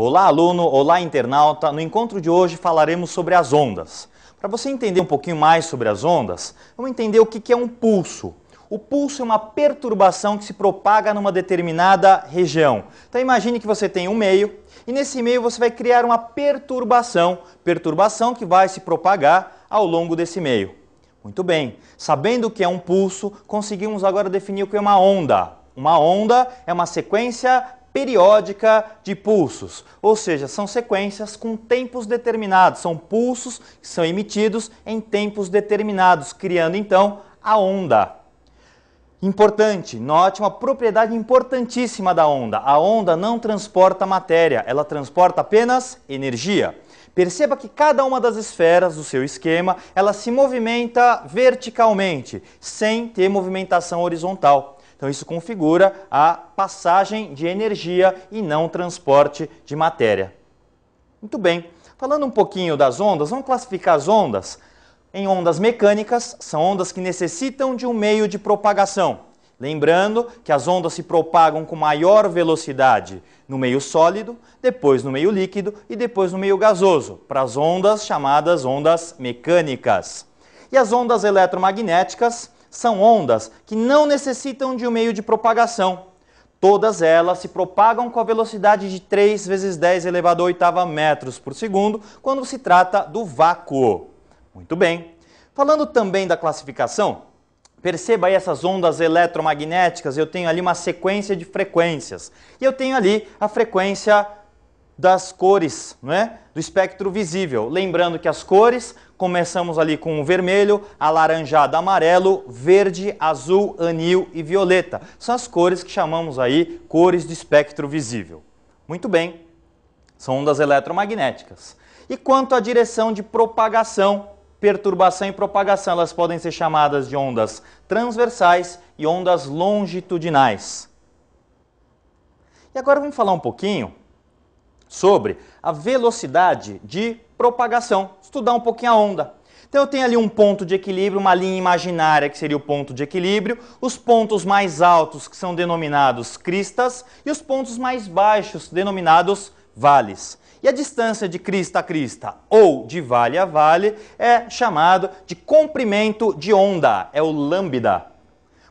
Olá, aluno! Olá, internauta! No encontro de hoje falaremos sobre as ondas. Para você entender um pouquinho mais sobre as ondas, vamos entender o que é um pulso. O pulso é uma perturbação que se propaga numa determinada região. Então imagine que você tem um meio e nesse meio você vai criar uma perturbação que vai se propagar ao longo desse meio. Muito bem, sabendo o que é um pulso, conseguimos agora definir o que é uma onda. Uma onda é uma sequência periódica de pulsos, ou seja, são sequências com tempos determinados, são pulsos que são emitidos em tempos determinados, criando então a onda. Importante, note uma propriedade importantíssima da onda. A onda não transporta matéria, ela transporta apenas energia. Perceba que cada uma das esferas do seu esquema, ela se movimenta verticalmente, sem ter movimentação horizontal. Então isso configura a passagem de energia e não transporte de matéria. Muito bem, falando um pouquinho das ondas, vamos classificar as ondas em ondas mecânicas, são ondas que necessitam de um meio de propagação. Lembrando que as ondas se propagam com maior velocidade no meio sólido, depois no meio líquido e depois no meio gasoso, para as ondas chamadas ondas mecânicas. E as ondas eletromagnéticas são ondas que não necessitam de um meio de propagação. Todas elas se propagam com a velocidade de 3 vezes 10 elevado a oitava metros por segundo, quando se trata do vácuo. Muito bem. Falando também da classificação, perceba aí essas ondas eletromagnéticas, eu tenho ali uma sequência de frequências. E eu tenho ali a frequência das cores, não é? Do espectro visível. Lembrando que as cores, começamos ali com o vermelho, alaranjado, amarelo, verde, azul, anil e violeta. São as cores que chamamos aí cores do espectro visível. Muito bem, são ondas eletromagnéticas. E quanto à direção de propagação, perturbação e propagação, elas podem ser chamadas de ondas transversais e ondas longitudinais. E agora vamos falar um pouquinho sobre a velocidade de propagação, estudar um pouquinho a onda. Então eu tenho ali um ponto de equilíbrio, uma linha imaginária que seria o ponto de equilíbrio, os pontos mais altos que são denominados cristas e os pontos mais baixos denominados vales. E a distância de crista a crista ou de vale a vale é chamado de comprimento de onda, é o lambda.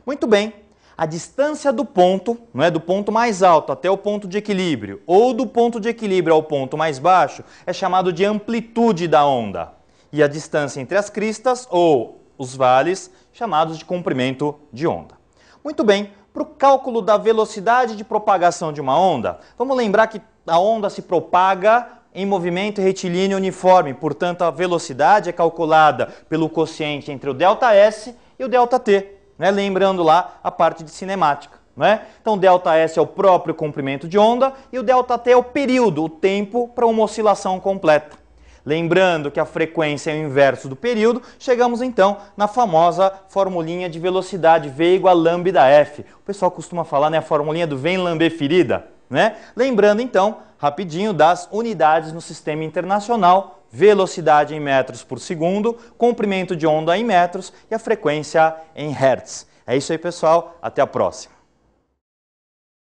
Muito bem. A distância do ponto, não é, do ponto mais alto até o ponto de equilíbrio, ou do ponto de equilíbrio ao ponto mais baixo, é chamado de amplitude da onda. E a distância entre as cristas, ou os vales, chamados de comprimento de onda. Muito bem, para o cálculo da velocidade de propagação de uma onda, vamos lembrar que a onda se propaga em movimento retilíneo uniforme, portanto a velocidade é calculada pelo quociente entre o ΔS e o ΔT. Né? Lembrando lá a parte de cinemática. Né? Então, ΔS é o próprio comprimento de onda e o ΔT é o período, o tempo para uma oscilação completa. Lembrando que a frequência é o inverso do período, chegamos então na famosa formulinha de velocidade V igual a lambda_f. O pessoal costuma falar, né, a formulinha do vem lamber ferida. Né? Lembrando então, rapidinho, das unidades no sistema internacional: velocidade em metros por segundo, comprimento de onda em metros e a frequência em hertz. É isso aí, pessoal. Até a próxima.